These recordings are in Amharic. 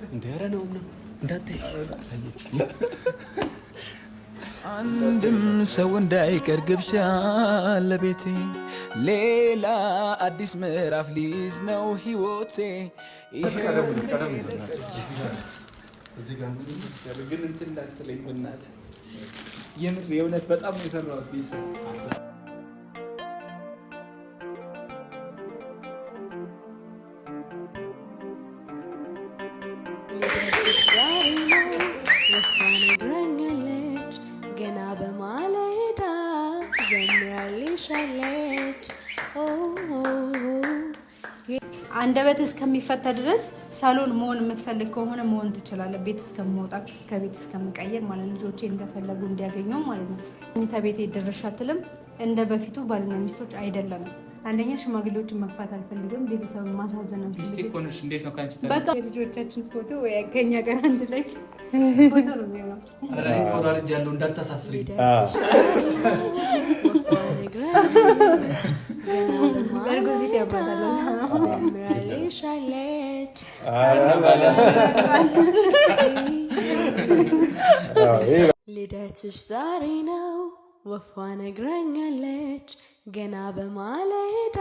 እንደረ ነው እንዳታይ አንድም ሰው እንዳይቀር ግብዣ ለቤቴ ሌላ አዲስ ምዕራፍ ሊይዝ ነው ህይወቴ። እዚህ ጋር ግን እንትን እንዳትለኝ በእናትህ የምር የእውነት በጣም ነው የፈራሁት ቢስ ገና በማለዳ ዘምራልሻለች። አንደበት እስከሚፈታ ድረስ ሳሎን መሆን የምትፈልግ ከሆነ መሆን ትችላለህ። ቤት እስከምወጣ ከቤት እስከምቀየር ማለት ልጆቼ እንደፈለጉ እንዲያገኘው ማለት ነው። እኝታ ቤት ድርሽ አትልም። እንደ በፊቱ ባልና ሚስቶች አይደለም። አንደኛ ሽማግሌዎችን መግፋት አልፈልግም። ቤተሰብ ማሳዘን አልፈልግም። በቃ የልጆቻችን ፎቶ ወይ ከኛ ጋር አንድ ላይ ፎቶ ነው የሚሆነው። ልጅ ያለው እንዳታሳፍሪ በርጉዚት ያባታል። ዘምራልሻለች ልደትሽ ዛሬ ነው ወፏ ነግራኛለች። ገና በማለዳ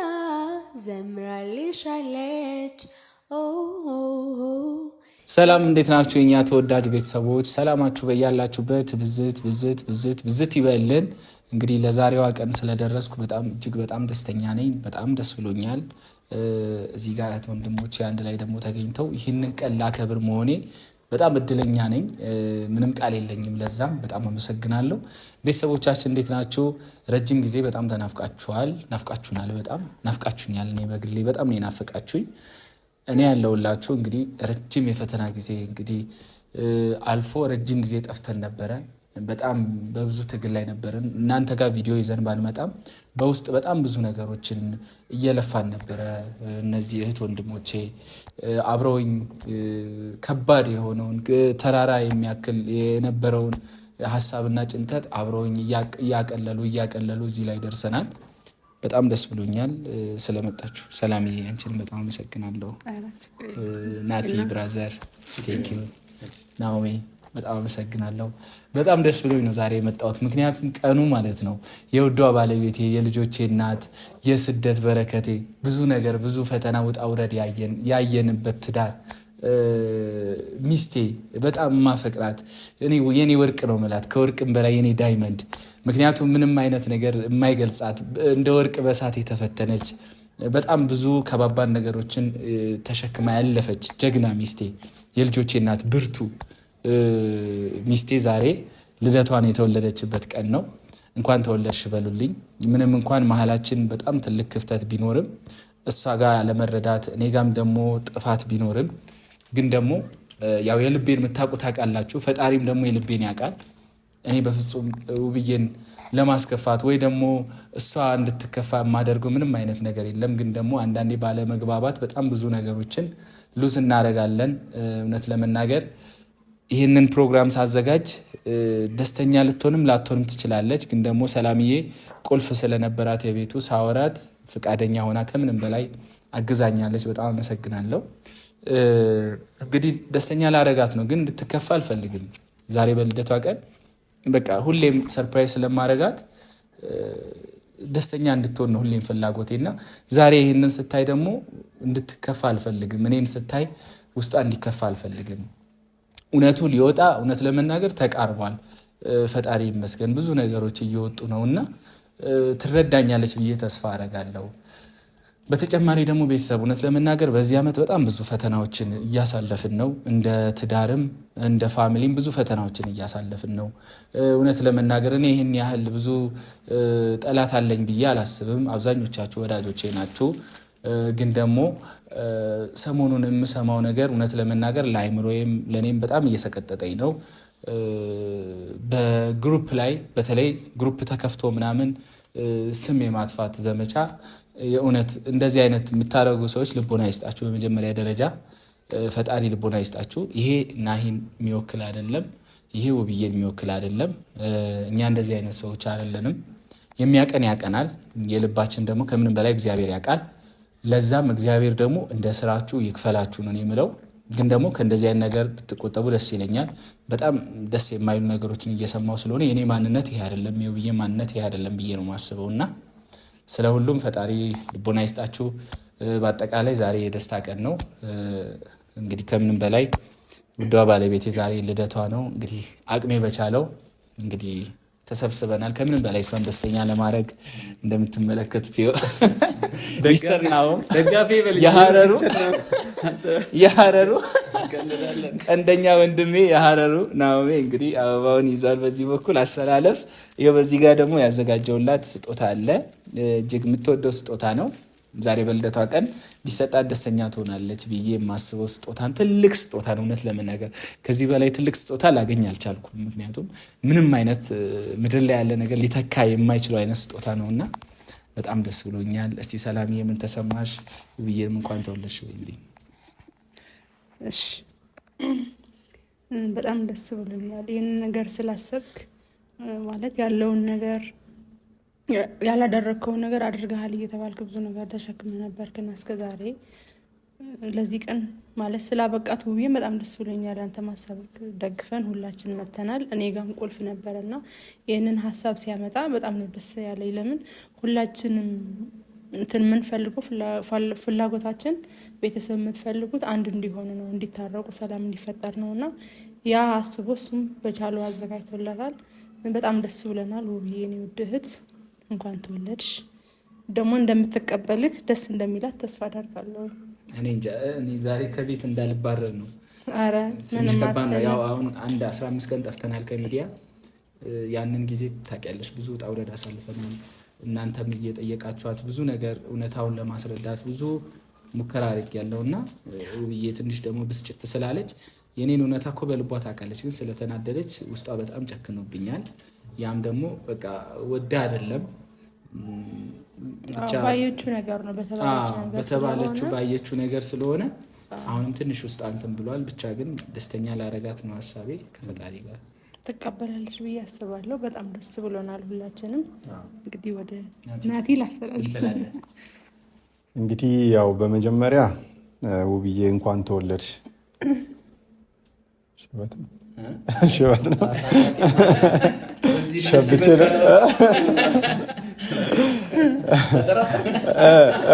ዘምራልሻለች። ሰላም እንዴት ናችሁ የኛ ተወዳጅ ቤተሰቦች? ሰላማችሁ በያላችሁበት ብዝት ይበልን። እንግዲህ ለዛሬዋ ቀን ስለደረስኩ እጅግ በጣም ደስተኛ ነኝ። በጣም ደስ ብሎኛል። እዚህ ጋር ወንድሞቼ አንድ ላይ ደግሞ ተገኝተው ይህንን ቀን ላከብር መሆኔ በጣም እድለኛ ነኝ። ምንም ቃል የለኝም። ለዛም በጣም አመሰግናለሁ። ቤተሰቦቻችን እንዴት ናችሁ? ረጅም ጊዜ በጣም ናፍቃችሁናል። በጣም ናፍቃችሁኛል። እኔ በግሌ በጣም ነው ናፈቃችሁኝ። እኔ ያለውላችሁ እንግዲህ ረጅም የፈተና ጊዜ እንግዲህ አልፎ ረጅም ጊዜ ጠፍተን ነበረ። በጣም በብዙ ትግል ላይ ነበርን። እናንተ ጋር ቪዲዮ ይዘን ባንመጣም በውስጥ በጣም ብዙ ነገሮችን እየለፋን ነበረ። እነዚህ እህት ወንድሞቼ አብረውኝ ከባድ የሆነውን ተራራ የሚያክል የነበረውን ሀሳብና ጭንቀት አብረውኝ እያቀለሉ እዚህ ላይ ደርሰናል። በጣም ደስ ብሎኛል ስለመጣችሁ። ሰላምዬ አንቺን በጣም አመሰግናለሁ። ናቲ ብራዘር ቴንኪው። ናኦሚ በጣም አመሰግናለሁ። በጣም ደስ ብሎኝ ነው ዛሬ የመጣሁት። ምክንያቱም ቀኑ ማለት ነው የውዷ ባለቤቴ የልጆቼ እናት የስደት በረከቴ ብዙ ነገር ብዙ ፈተና ውጣ ውረድ ያየንበት ትዳር ሚስቴ በጣም ማፈቅራት የኔ ወርቅ ነው መላት ከወርቅም በላይ የኔ ዳይመንድ። ምክንያቱም ምንም አይነት ነገር የማይገልጻት እንደ ወርቅ በሳት የተፈተነች በጣም ብዙ ከባባድ ነገሮችን ተሸክማ ያለፈች ጀግና ሚስቴ የልጆቼ እናት ብርቱ ሚስቴ ዛሬ ልደቷን የተወለደችበት ቀን ነው። እንኳን ተወለድሽ በሉልኝ። ምንም እንኳን መሀላችን በጣም ትልቅ ክፍተት ቢኖርም እሷ ጋር ለመረዳት እኔ ጋም ደግሞ ጥፋት ቢኖርም ግን ደግሞ ያው የልቤን የምታውቁ ታውቃላችሁ። ፈጣሪም ደግሞ የልቤን ያውቃል። እኔ በፍጹም ውብዬን ለማስከፋት ወይ ደግሞ እሷ እንድትከፋ የማደርገው ምንም አይነት ነገር የለም። ግን ደግሞ አንዳንዴ ባለመግባባት በጣም ብዙ ነገሮችን ሉዝ እናደርጋለን። እውነት ለመናገር ይህንን ፕሮግራም ሳዘጋጅ ደስተኛ ልትሆንም ላትሆንም ትችላለች። ግን ደግሞ ሰላምዬ ቁልፍ ስለነበራት የቤቱ ሳወራት ፍቃደኛ ሆና ከምንም በላይ አግዛኛለች። በጣም አመሰግናለሁ። እንግዲህ ደስተኛ ላረጋት ነው፣ ግን እንድትከፋ አልፈልግም። ዛሬ በልደቷ ቀን በቃ ሁሌም ሰርፕራይዝ ስለማረጋት ደስተኛ እንድትሆን ነው ሁሌም ፍላጎቴና ዛሬ ይህንን ስታይ ደግሞ እንድትከፋ አልፈልግም። እኔን ስታይ ውስጧ እንዲከፋ አልፈልግም። እውነቱ ሊወጣ እውነት ለመናገር ተቃርቧል። ፈጣሪ ይመስገን ብዙ ነገሮች እየወጡ ነውና ትረዳኛለች ብዬ ተስፋ አረጋለሁ። በተጨማሪ ደግሞ ቤተሰብ እውነት ለመናገር በዚህ ዓመት በጣም ብዙ ፈተናዎችን እያሳለፍን ነው። እንደ ትዳርም እንደ ፋሚሊም ብዙ ፈተናዎችን እያሳለፍን ነው። እውነት ለመናገር እኔ ይህን ያህል ብዙ ጠላት አለኝ ብዬ አላስብም። አብዛኞቻችሁ ወዳጆቼ ናችሁ። ግን ደግሞ ሰሞኑን የምሰማው ነገር እውነት ለመናገር ለአይምሮዬም ለእኔም በጣም እየሰቀጠጠኝ ነው። በግሩፕ ላይ በተለይ ግሩፕ ተከፍቶ ምናምን ስም የማጥፋት ዘመቻ የእውነት እንደዚህ አይነት የምታደርጉ ሰዎች ልቦና ይስጣችሁ። በመጀመሪያ ደረጃ ፈጣሪ ልቦና ይስጣችሁ። ይሄ ናሂን የሚወክል አይደለም፣ ይሄ ውብዬን የሚወክል አይደለም። እኛ እንደዚህ አይነት ሰዎች አይደለንም። የሚያቀን ያቀናል። የልባችን ደግሞ ከምንም በላይ እግዚአብሔር ያውቃል። ለዛም እግዚአብሔር ደግሞ እንደ ስራችሁ ይክፈላችሁ ነው የምለው። ግን ደግሞ ከእንደዚህ አይነት ነገር ብትቆጠቡ ደስ ይለኛል። በጣም ደስ የማይሉ ነገሮችን እየሰማው ስለሆነ የኔ ማንነት ይሄ አይደለም፣ የውብዬ ማንነት ይሄ አይደለም ብዬ ነው ማስበው እና ስለ ሁሉም ፈጣሪ ልቦና ይስጣችሁ። በአጠቃላይ ዛሬ የደስታ ቀን ነው። እንግዲህ ከምንም በላይ ውዷ ባለቤቴ ዛሬ ልደቷ ነው። እንግዲህ አቅሜ በቻለው እንግዲህ ተሰብስበናል። ከምንም በላይ እሷን ደስተኛ ለማድረግ እንደምትመለከቱት የሀረሩ ቀንደኛ ወንድሜ የሀረሩ ናሆሜ እንግዲህ አበባውን ይዟል። በዚህ በኩል አሰላለፍ ይኸው። በዚህ ጋር ደግሞ ያዘጋጀውላት ስጦታ አለ። እጅግ የምትወደው ስጦታ ነው። ዛሬ በልደቷ ቀን ቢሰጣት ደስተኛ ትሆናለች ብዬ የማስበው ስጦታን ትልቅ ስጦታ ነው። እውነት ለመናገር ከዚህ በላይ ትልቅ ስጦታ ላገኝ አልቻልኩም። ምክንያቱም ምንም አይነት ምድር ላይ ያለ ነገር ሊተካ የማይችለው አይነት ስጦታ ነው እና በጣም ደስ ብሎኛል። እስቲ ሰላምዬ ምን ተሰማሽ? ውብዬም እንኳን ተወለድሽ በይልኝ። እሺ በጣም ደስ ብሎኛል። ይህንን ነገር ስላሰብክ ማለት ያለውን ነገር ያላደረግከውን ነገር አድርገሃል እየተባልክ ብዙ ነገር ተሸክመ ነበርክና እስከዛሬ ለዚህ ቀን ማለት ስላበቃት ውብዬም በጣም ደስ ብሎኛል። አንተ ማሰብክ ደግፈን ሁላችን መተናል። እኔ ጋም ቁልፍ ነበርና ይህንን ሀሳብ ሲያመጣ በጣም ነው ደስ ያለኝ። ለምን ሁላችንም እንትን የምንፈልገው ፍላጎታችን ቤተሰብ የምትፈልጉት አንድ እንዲሆኑ ነው፣ እንዲታረቁ፣ ሰላም እንዲፈጠር ነው እና ያ አስቦ እሱም በቻለው አዘጋጅቶላታል። በጣም ደስ ብለናል። ውብዬ የኔ ውድ እህት እንኳን ተወለድሽ። ደግሞ እንደምትቀበልህ ደስ እንደሚላት ተስፋ አደርጋለሁ። እኔ እንጃ እኔ ዛሬ ከቤት እንዳልባረር ነው። አረ ምንም ከባድ ነው። ያው አሁን አንድ 15 ቀን ጠፍተናል ከሚዲያ። ያንን ጊዜ ታውቂያለሽ፣ ብዙ ውጣ ውረድ አሳልፈናል። እናንተም እየጠየቃችኋት ብዙ ነገር እውነታውን ለማስረዳት ብዙ ሙከራ አድርጌያለሁና ውብዬ ትንሽ ደግሞ ብስጭት ስላለች የኔን እውነታ እኮ በልቧ ታውቃለች፣ ግን ስለተናደደች ውስጧ በጣም ጨክኖብኛል። ያም ደግሞ በቃ ወዳ አይደለም ብቻ ባየችው ነገር ነው፣ በተባለችው ባየችው ነገር ስለሆነ አሁንም ትንሽ ውስጥ አንተም ብሏል። ብቻ ግን ደስተኛ ላረጋት ነው ሀሳቤ። ከፈጣሪ ጋር ትቀበላለች ብዬ አስባለሁ። በጣም ደስ ብሎናል ሁላችንም። እንግዲህ ወደ ናቲ ላስተላልፍ። እንግዲህ ያው በመጀመሪያ ውብዬ እንኳን ተወለድሽ። ሽበት ነው ሸብቼ ነው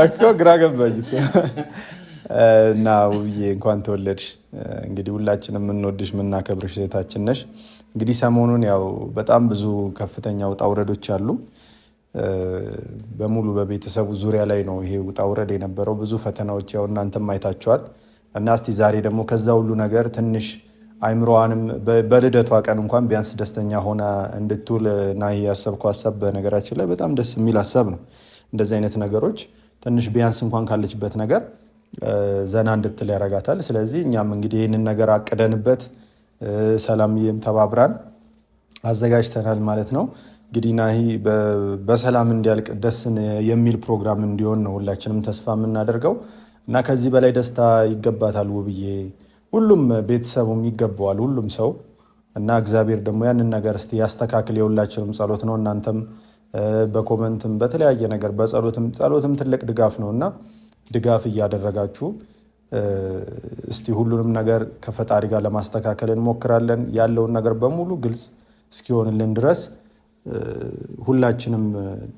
እኮ ግራ ገባኝ እኮ እና ውብዬ እንኳን ተወለድሽ። እንግዲህ ሁላችንም የምንወድሽ የምናከብርሽ ሴታችን ነሽ። እንግዲህ ሰሞኑን ያው በጣም ብዙ ከፍተኛ ውጣ ውረዶች አሉ። በሙሉ በቤተሰቡ ዙሪያ ላይ ነው ይሄ ውጣ ውረድ የነበረው። ብዙ ፈተናዎች ያው እናንተም አይታችኋል። እና እስቲ ዛሬ ደግሞ ከዛ ሁሉ ነገር ትንሽ አይምሮዋንም በልደቷ ቀን እንኳን ቢያንስ ደስተኛ ሆና እንድትውል እና ያሰብኩ ሀሳብ በነገራችን ላይ በጣም ደስ የሚል ሀሳብ ነው። እንደዚህ አይነት ነገሮች ትንሽ ቢያንስ እንኳን ካለችበት ነገር ዘና እንድትል ያረጋታል። ስለዚህ እኛም እንግዲህ ይህንን ነገር አቅደንበት ሰላምዬም ተባብራን አዘጋጅተናል ማለት ነው። እንግዲህ ናሂ በሰላም እንዲያልቅ ደስ የሚል ፕሮግራም እንዲሆን ነው ሁላችንም ተስፋ የምናደርገው እና ከዚህ በላይ ደስታ ይገባታል ውብዬ። ሁሉም ቤተሰቡም ይገባዋል፣ ሁሉም ሰው እና እግዚአብሔር ደግሞ ያንን ነገር እስቲ ያስተካክል። የሁላችንም ጸሎት ነው። እናንተም በኮመንትም በተለያየ ነገር ጸሎትም ትልቅ ድጋፍ ነው እና ድጋፍ እያደረጋችሁ እስቲ ሁሉንም ነገር ከፈጣሪ ጋር ለማስተካከል እንሞክራለን። ያለውን ነገር በሙሉ ግልጽ እስኪሆንልን ድረስ ሁላችንም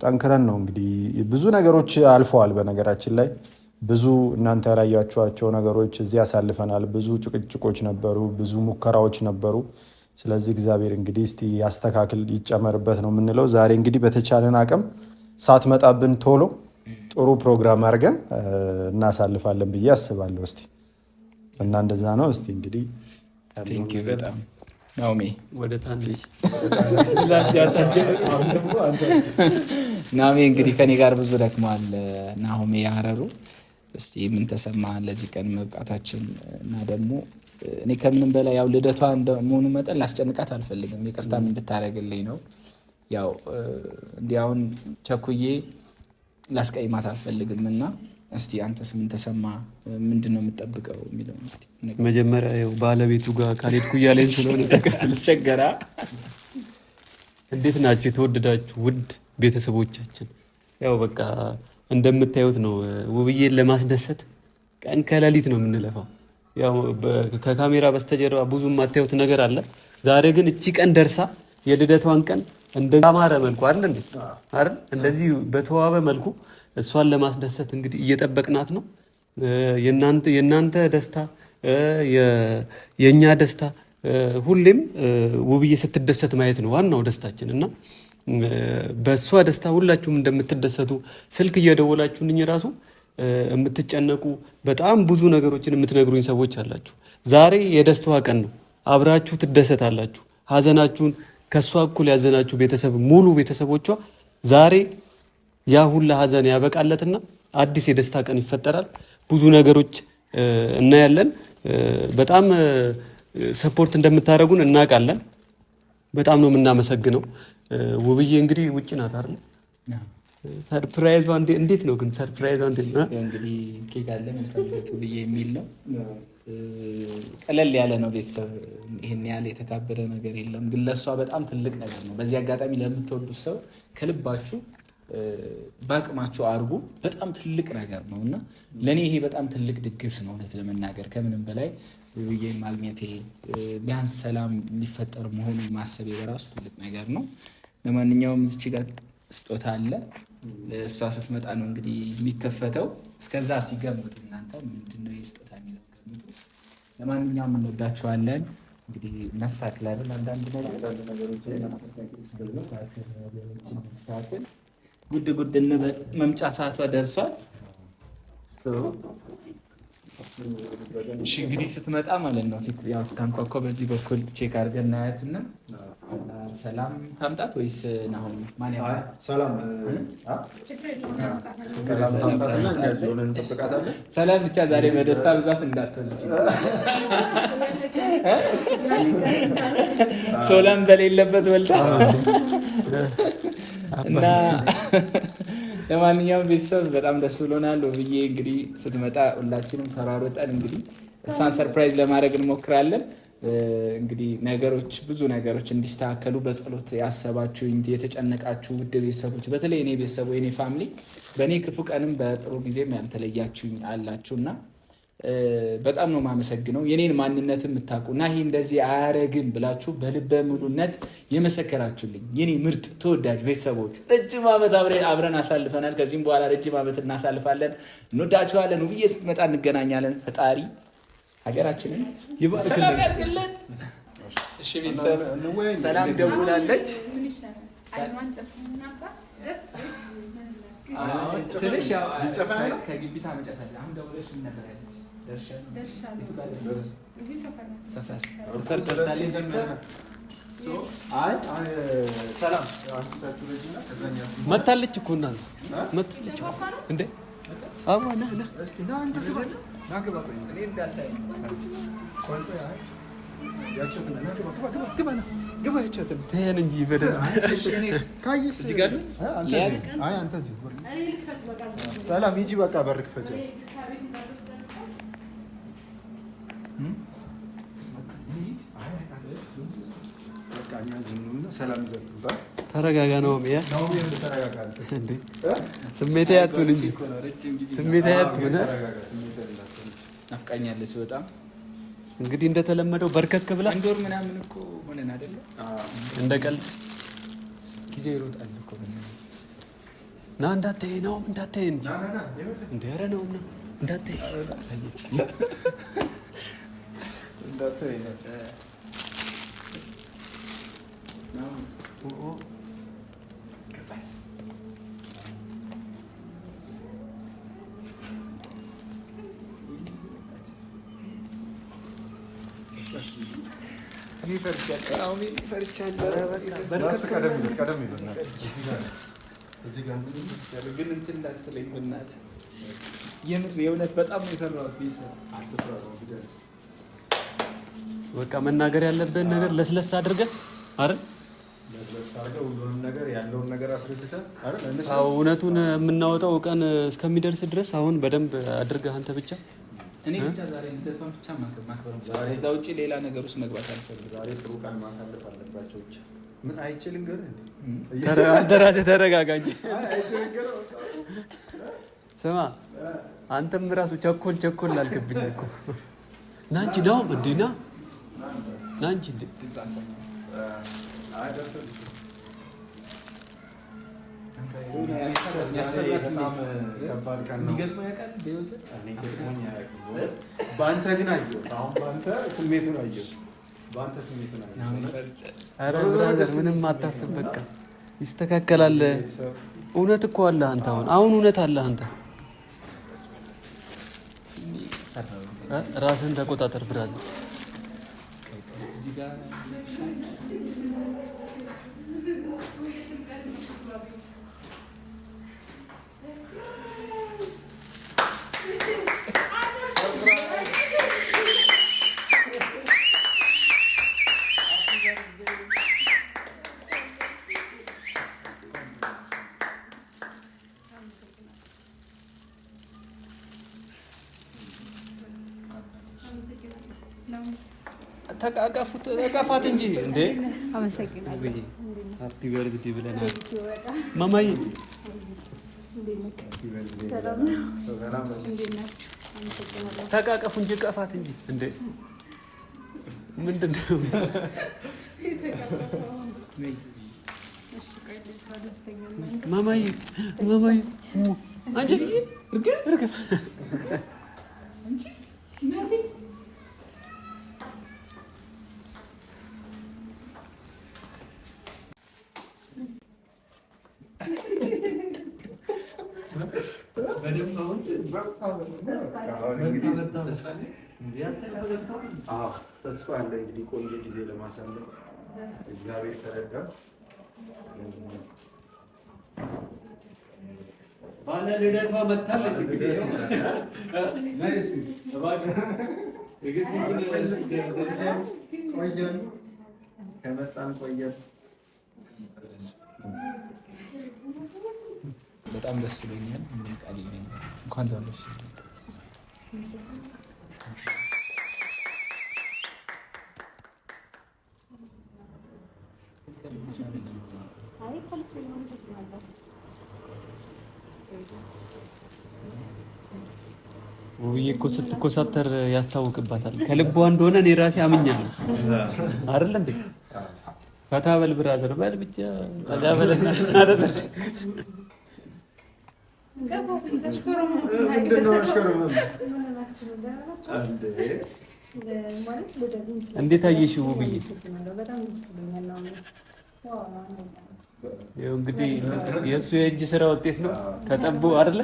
ጠንክረን ነው እንግዲህ ብዙ ነገሮች አልፈዋል። በነገራችን ላይ ብዙ እናንተ ያላያችኋቸው ነገሮች እዚህ ያሳልፈናል። ብዙ ጭቅጭቆች ነበሩ፣ ብዙ ሙከራዎች ነበሩ። ስለዚህ እግዚአብሔር እንግዲህ እስቲ ያስተካክል ይጨመርበት ነው የምንለው። ዛሬ እንግዲህ በተቻለን አቅም ሳትመጣብን ቶሎ ጥሩ ፕሮግራም አድርገን እናሳልፋለን ብዬ አስባለሁ። እስቲ እና እንደዛ ነው። እስቲ እንግዲህ በጣም ናሆሜ ወደ ታንሽ ናሆሜ እንግዲህ ከኔ ጋር ብዙ ደክሟል። ናሆሜ ያረሩ እስቲ ምን ተሰማ ለዚህ ቀን መብቃታችን? እና ደግሞ እኔ ከምንም በላይ ያው ልደቷ እንደመሆኑ መጠን ላስጨንቃት አልፈልግም። ይቅርታም እንድታደርግልኝ ነው። ያው እንዲያውን ቸኩዬ ላስቀይማት አልፈልግም እና እስቲ አንተስ ምን ተሰማ? ምንድን ነው የምጠብቀው የሚለው እስቲ መጀመሪያ ያው ባለቤቱ ጋር ካልሄድኩ እያለኝ ስለሆነ አልቸገራ። እንዴት ናችሁ የተወደዳችሁ ውድ ቤተሰቦቻችን? ያው በቃ እንደምታዩት ነው። ውብዬን ለማስደሰት ቀን ከሌሊት ነው የምንለፋው። ያው ከካሜራ በስተጀርባ ብዙ የማታዩት ነገር አለ። ዛሬ ግን እቺ ቀን ደርሳ የልደቷን ቀን እንደማረ መልኩ አይደል እንዴ አይደል እንደዚህ በተዋበ መልኩ እሷን ለማስደሰት እንግዲህ እየጠበቅናት ነው። የናንተ ደስታ የኛ ደስታ ሁሌም ውብዬ ስትደሰት ማየት ነው ዋናው ደስታችን እና በእሷ ደስታ ሁላችሁም እንደምትደሰቱ ስልክ እየደወላችሁልኝ ራሱ የምትጨነቁ በጣም ብዙ ነገሮችን የምትነግሩኝ ሰዎች አላችሁ። ዛሬ የደስታዋ ቀን ነው። አብራችሁ ትደሰታላችሁ። ሀዘናችሁን ከእሷ እኩል ያዘናችሁ ቤተሰብ ሙሉ ቤተሰቦቿ ዛሬ ያ ሁላ ሀዘን ያበቃለትና አዲስ የደስታ ቀን ይፈጠራል። ብዙ ነገሮች እናያለን። በጣም ሰፖርት እንደምታደርጉን እናውቃለን። በጣም ነው የምናመሰግነው። ውብዬ እንግዲህ ውጭ ናት አይደል? ሰርፕራይዟ እንዴት ነው ግን? ሰርፕራይዟ እንዴት ነው? እንግዲህ ኬክ አለ መልካም ልደት ውብዬ የሚል ነው። ቀለል ያለ ነው። ቤተሰብ ይሄን ያህል የተካበደ ነገር የለም፣ ግን ለእሷ በጣም ትልቅ ነገር ነው። በዚህ አጋጣሚ ለምትወዱት ሰው ከልባችሁ በአቅማችሁ አድርጉ። በጣም ትልቅ ነገር ነው እና ለእኔ ይሄ በጣም ትልቅ ድግስ ነው እውነት ለመናገር ከምንም በላይ ውብዬ ማግኘቴ ቢያንስ ሰላም ሊፈጠር መሆኑን ማሰቤ በራሱ ትልቅ ነገር ነው። ለማንኛውም እዚች ጋር ስጦታ አለ። እሷ ስትመጣ ነው እንግዲህ የሚከፈተው። እስከዛ ሲገምቱ እናንተ ምንድነው የስጦታ የሚለው ገምቱ። ለማንኛውም እንወዳችኋለን። እንግዲህ እናስተካክላለን አንዳንድ ነገሮች ጉድ ጉድ እንበል። መምጫ ሰዓቷ ደርሷል። እሺ እንግዲህ ስትመጣ ማለት ነው ፊት ያው ስታንኳኳ በዚህ በኩል ቼክ አድርገን እናያትና ሰላም ታምጣት ወይስ ናሆም ማን ያው ሰላም ብቻ ዛሬ በደስታ ብዛት እንዳትወልጂ ሶላም በሌለበት ወልዳ እና ለማንኛውም ቤተሰብ በጣም ደስ ብሎናል። ውብዬ እንግዲህ ስትመጣ ሁላችንም ተሯሩጠን እንግዲህ እሷን ሰርፕራይዝ ለማድረግ እንሞክራለን። እንግዲህ ነገሮች ብዙ ነገሮች እንዲስተካከሉ በጸሎት ያሰባችሁኝ የተጨነቃችሁ ውድ ቤተሰቦች፣ በተለይ እኔ ቤተሰቡ የኔ ፋሚሊ በእኔ ክፉ ቀንም በጥሩ ጊዜም ያልተለያችሁኝ አላችሁና በጣም ነው የማመሰግነው። የኔን ማንነት የምታውቁ እና ይሄ እንደዚህ አያረግም ብላችሁ በልበ ሙሉነት የመሰከራችሁልኝ የኔ ምርጥ ተወዳጅ ቤተሰቦች ረጅም ዓመት አብረን አሳልፈናል። ከዚህም በኋላ ረጅም ዓመት እናሳልፋለን። እንወዳችኋለን። ውብዬ ስትመጣ እንገናኛለን። ፈጣሪ ሀገራችንን ሰላም ያድርግልን። እሺ ቤተሰብ ሰላም ደውላለች ስልሽ ያው ከግቢ ታመጫታለህ። አሁን ደውለሽ ምን ነበር ያለች? ሰፈር ደርሳለች። መታለች እኮ እናንተ መታለች እንዴ? አዋ ና እስቲ ና አንተ ግባ ተያን እንጂ ሰላም ሂጂ በቃ በር ክፈች። ተረጋጋ ነው ስሜት ያቱን እንጂ ስሜት ያቱን ናፍቃኛለች በጣም። እንግዲህ እንደተለመደው በርከክ ብላ አንድ ወር ምናምን እኮ ሆነን አይደለ? እንደ ቀልድ ጊዜው ይሮጣል እኮ። ና እንዳታይ ነው እንዳታይ እንጂ እንደ ኧረ ነው እና እንዳታይ እንዳታይ የእውነት በጣም ነው የፈራሁት። በቃ መናገር ያለብን ነገር ለስለስ አድርገህ አይደል? ሁሉንም ነገር ያለውን ነገር አስረድተህ አይደል? እውነቱን የምናወጣው ቀን እስከሚደርስ ድረስ አሁን በደንብ አድርገህ አንተ ብቻ እኔ ብቻ ዛሬ ልደቷን ብቻ ማክበር ነው። እዛ ውጭ ሌላ ነገር ውስጥ መግባት አልፈልግም። ዛሬ ጥሩ ቀን ማሳለፍ አለባቸው። ብቻ ምን አይችልም ገር አንተ ራስህ ተረጋጋኝ። ስማ አንተም ራሱ ቸኮል አልክብኝ እኮ ናንቺ ነው እንዴና ናንቺ እንዴ በአንተ ግን አየሁት። አሁን በአንተ ስሜቱን አየሁት። ኧረ ብራዘር ምንም አታስብ፣ በቃ ይስተካከላል። እውነት እኮ አለ አንተ አሁን እውነት አለ አንተ። ራስህን ተቆጣጠር ብራዘር። ተቃፋት እንጂ እንዴ። አመሰግናለሁ። ሃፒ በርዝዴ ብለናል ማማዬ። ተቃቀፉ እንጂ ቀፋት እንጂ እንዴ። ምንድን ነው ማማዬ? ማማዬ አንቺ እርግፍ ተስፋ አለ እንግዲህ ቆንጆ ጊዜ ለማሳለፍ እግዚአብሔር ተረዳ። ባለ ልደቷ መታለች እንግዲህ ቆየን ከመጣን ቆየን። በጣም ደስ ብሎኛል። ቃል እንኳን ዛለች ውብዬ እኮ ስትኮሳተር ያስታውቅባታል። ከልቧ እንደሆነ እኔ ራሴ አምኛለሁ። አይደል እንዴ? ፈታ በል ብራዘር በል ብቻ ጠጋ በልና አይደል እንዴት አየሽው ውብዬ? ይኸው እንግዲህ የእሱ የእጅ ስራ ውጤት ነው። ተጠቦ አይደለ?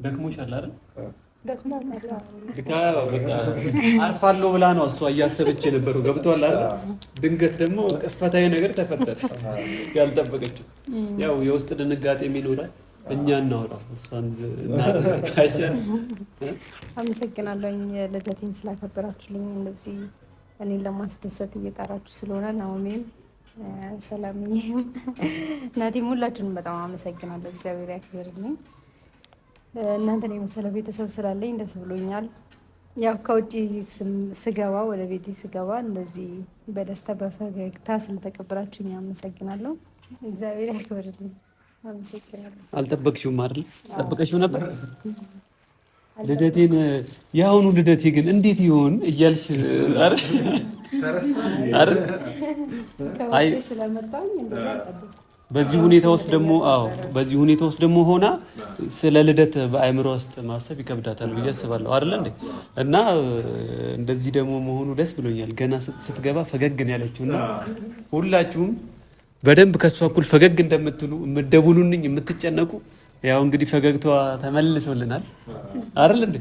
ደክሞሻል አይደል? አርፋለሁ ብላ ነው እሷ እያሰበች የነበረው። ገብቶሃል አይደል? ድንገት ደግሞ ቅስፈታዊ ነገር ተፈጠረ ያልጠበቀችው። ያው የውስጥ ድንጋጤ ይኖራል። እኛ እናወራ እሷን እናደርጋሽ። አመሰግናለሁኝ ልደቴን ስላከበራችሁልኝ፣ እንደዚህ እኔን ለማስደሰት እየጣራችሁ ስለሆነ ናኦሚም፣ ሰላምዬም፣ እናቴም ሁላችሁንም በጣም አመሰግናለሁ። እግዚአብሔር ያክብርልኝ። እናንተን የመሰለ ቤተሰብ ስላለኝ ደስ ብሎኛል። ያው ከውጭ ስገባ ወደ ቤቴ ስገባ እንደዚህ በደስታ በፈገግታ ስለተቀበላችሁኝ አመሰግናለሁ። እግዚአብሔር ያክብርልኝ። አመሰግናለሁ። አልጠበቅሽውም አይደል? ጠብቀሽው ነበር ልደቴን። የአሁኑ ልደቴ ግን እንዴት ይሆን እያልሽ አይደል? አይደል? ከውጭ ስለመጣሁኝ እንደዛ አልጠበቅኩም። በዚህ ሁኔታ ውስጥ ደግሞ ሆና ስለ ልደት በአእምሮ ውስጥ ማሰብ ይከብዳታል ብዬ አስባለሁ። አይደል እንዴ? እና እንደዚህ ደግሞ መሆኑ ደስ ብሎኛል። ገና ስትገባ ፈገግ ነው ያለችው እና ሁላችሁም በደንብ ከሷ እኩል ፈገግ እንደምትሉ የምትደውሉልኝ የምትጨነቁ፣ ያው እንግዲህ ፈገግታዋ ተመልሶልናል። አይደል እንዴ?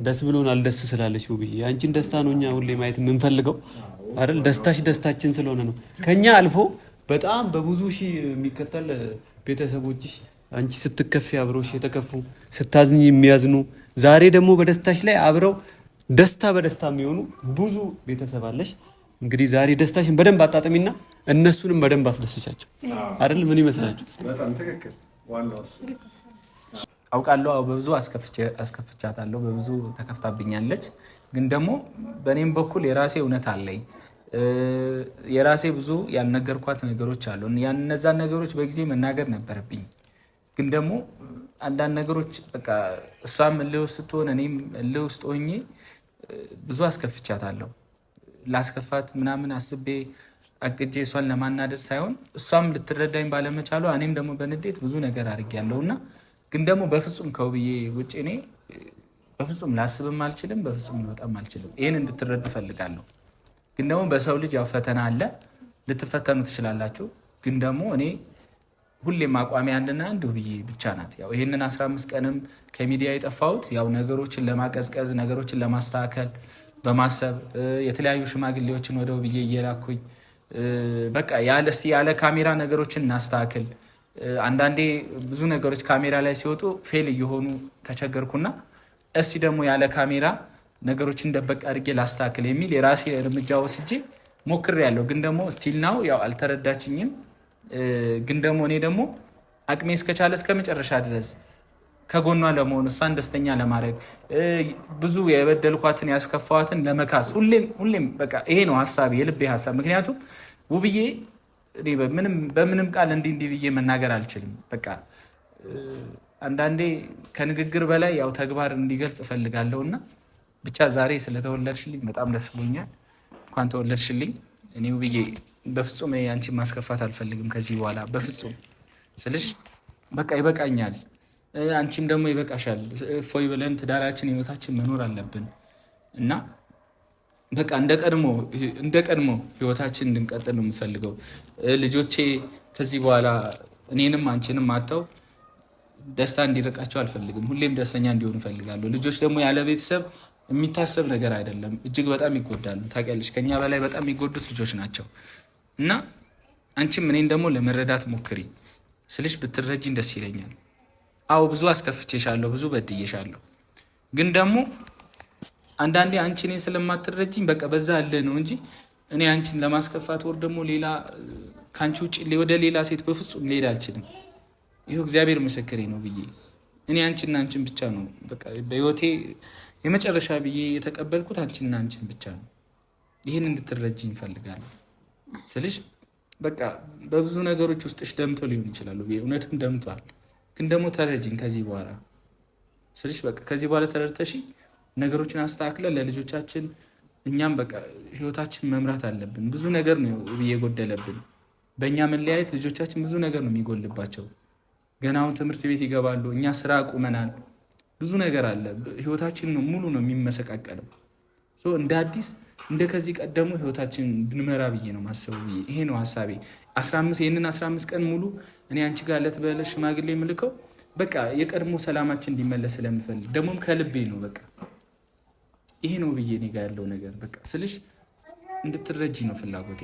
ደስ ብሎናል። ደስ ስላለች ውብዬ፣ አንቺን ደስታ ነው እኛ ሁሌ ማየት የምንፈልገው አይደል? ደስታሽ ደስታችን ስለሆነ ነው። ከኛ አልፎ በጣም በብዙ ሺህ የሚከተል ቤተሰቦችሽ አንቺ ስትከፊ አብረውሽ የተከፉ፣ ስታዝኝ የሚያዝኑ፣ ዛሬ ደግሞ በደስታሽ ላይ አብረው ደስታ በደስታ የሚሆኑ ብዙ ቤተሰብ አለሽ። እንግዲህ ዛሬ ደስታሽን በደንብ አጣጥሚና እነሱንም በደንብ አስደስቻቸው አይደል? ምን ይመስላችሁ? በጣም ትክክል። ዋናው እሱ አውቃለሁ። በብዙ አስከፍቻታለሁ፣ በብዙ ተከፍታብኛለች። ግን ደግሞ በእኔም በኩል የራሴ እውነት አለኝ። የራሴ ብዙ ያልነገርኳት ነገሮች አሉ። እነዛን ነገሮች በጊዜ መናገር ነበረብኝ። ግን ደግሞ አንዳንድ ነገሮች በቃ እሷም እልህ ውስጥ ስትሆን እኔም እልህ ውስጥ ሆኜ ብዙ አስከፍቻታለሁ። ላስከፋት ምናምን አስቤ አቅጄ እሷን ለማናደድ ሳይሆን እሷም ልትረዳኝ ባለመቻሏ እኔም ደግሞ በንዴት ብዙ ነገር አድርጌያለሁ እና ግን ደግሞ በፍጹም ከውብዬ ውጭ እኔ በፍጹም ላስብም አልችልም፣ በፍጹም ልወጣም አልችልም። ይህን እንድትረዱ እፈልጋለሁ። ግን ደግሞ በሰው ልጅ ያው ፈተና አለ፣ ልትፈተኑ ትችላላችሁ። ግን ደግሞ እኔ ሁሌም አቋሚ አንድና አንድ ውብዬ ብቻ ናት። ያው ይህንን 15 ቀንም ከሚዲያ የጠፋሁት ያው ነገሮችን ለማቀዝቀዝ ነገሮችን ለማስተካከል በማሰብ የተለያዩ ሽማግሌዎችን ወደ ውብዬ እየላኩኝ በቃ ያለ ካሜራ ነገሮችን እናስተካክል። አንዳንዴ ብዙ ነገሮች ካሜራ ላይ ሲወጡ ፌል እየሆኑ ተቸገርኩና እስቲ ደግሞ ያለ ካሜራ ነገሮችን ደበቅ አድርጌ ላስተካክል የሚል የራሴ እርምጃ ወስጄ ሞክሬያለሁ። ግን ደግሞ ስቲል ናው ያው አልተረዳችኝም። ግን ደግሞ እኔ ደግሞ አቅሜ እስከቻለ እስከ መጨረሻ ድረስ ከጎኗ ለመሆን እሷን ደስተኛ ለማድረግ ብዙ የበደልኳትን ያስከፋዋትን ለመካስ ሁሌም በቃ ይሄ ነው ሀሳቤ፣ የልቤ ሀሳብ። ምክንያቱም ውብዬ በምንም ቃል እንዲህ ብዬ መናገር አልችልም። በቃ አንዳንዴ ከንግግር በላይ ያው ተግባር እንዲገልጽ እፈልጋለሁ እና ብቻ ዛሬ ስለተወለድሽልኝ በጣም ደስ ብሎኛል። እንኳን ተወለድሽልኝ። እኔ ውብዬ በፍጹም አንቺን ማስከፋት አልፈልግም ከዚህ በኋላ በፍጹም ስልሽ በቃ ይበቃኛል፣ አንቺም ደግሞ ይበቃሻል። እፎይ ብለን ትዳራችን ህይወታችን መኖር አለብን እና በቃ እንደ ቀድሞ ህይወታችን እንድንቀጥል ነው የምፈልገው። ልጆቼ ከዚህ በኋላ እኔንም አንቺንም አጥተው ደስታ እንዲርቃቸው አልፈልግም። ሁሌም ደስተኛ እንዲሆኑ እፈልጋለሁ። ልጆች ደግሞ ያለ ቤተሰብ የሚታሰብ ነገር አይደለም። እጅግ በጣም ይጎዳሉ። ታውቂያለሽ፣ ከኛ በላይ በጣም የሚጎዱት ልጆች ናቸው እና አንቺም እኔን ደግሞ ለመረዳት ሞክሪ ስልሽ ብትረጂኝ ደስ ይለኛል። አዎ ብዙ አስከፍቼሻለሁ፣ ብዙ በድዬሻለሁ። ግን ደግሞ አንዳንዴ አንቺ እኔን ስለማትረጂኝ በቃ በዛ አለ ነው እንጂ እኔ አንቺን ለማስከፋት ወር ደግሞ ሌላ ከአንቺ ውጭ ወደ ሌላ ሴት በፍጹም ልሄድ አልችልም። ይኸው እግዚአብሔር ምስክሬ ነው ብዬ እኔ አንቺና አንቺን ብቻ ነው በቃ በህይወቴ የመጨረሻ ብዬ የተቀበልኩት አንቺና አንቺን ብቻ ነው። ይህን እንድትረጂኝ እፈልጋለሁ ስልሽ በቃ በብዙ ነገሮች ውስጥሽ ደምቶ ሊሆን ይችላሉ። እውነትም ደምቷል። ግን ደግሞ ተረጂኝ ከዚህ በኋላ ስልሽ በቃ ከዚህ በኋላ ተረድተሽ ነገሮችን አስተካክለን ለልጆቻችን እኛም በቃ ህይወታችን መምራት አለብን። ብዙ ነገር ነው የጎደለብን። በእኛ መለያየት ልጆቻችን ብዙ ነገር ነው የሚጎልባቸው። ገና አሁን ትምህርት ቤት ይገባሉ፣ እኛ ስራ አቁመናል። ብዙ ነገር አለ። ህይወታችን ነው ሙሉ ነው የሚመሰቃቀለው። እንደ አዲስ እንደ ከዚህ ቀደሙ ህይወታችን ብንመራ ብዬ ነው ማሰቡ። ይሄ ነው ሀሳቤ። ይህንን 15 ቀን ሙሉ እኔ አንቺ ጋር ዕለት በዕለት ሽማግሌ የምልከው በቃ የቀድሞ ሰላማችን እንዲመለስ ስለምፈልግ ደግሞም ከልቤ ነው። በቃ ይሄ ነው ብዬ እኔ ጋር ያለው ነገር በቃ ስልሽ እንድትረጂ ነው ፍላጎቴ።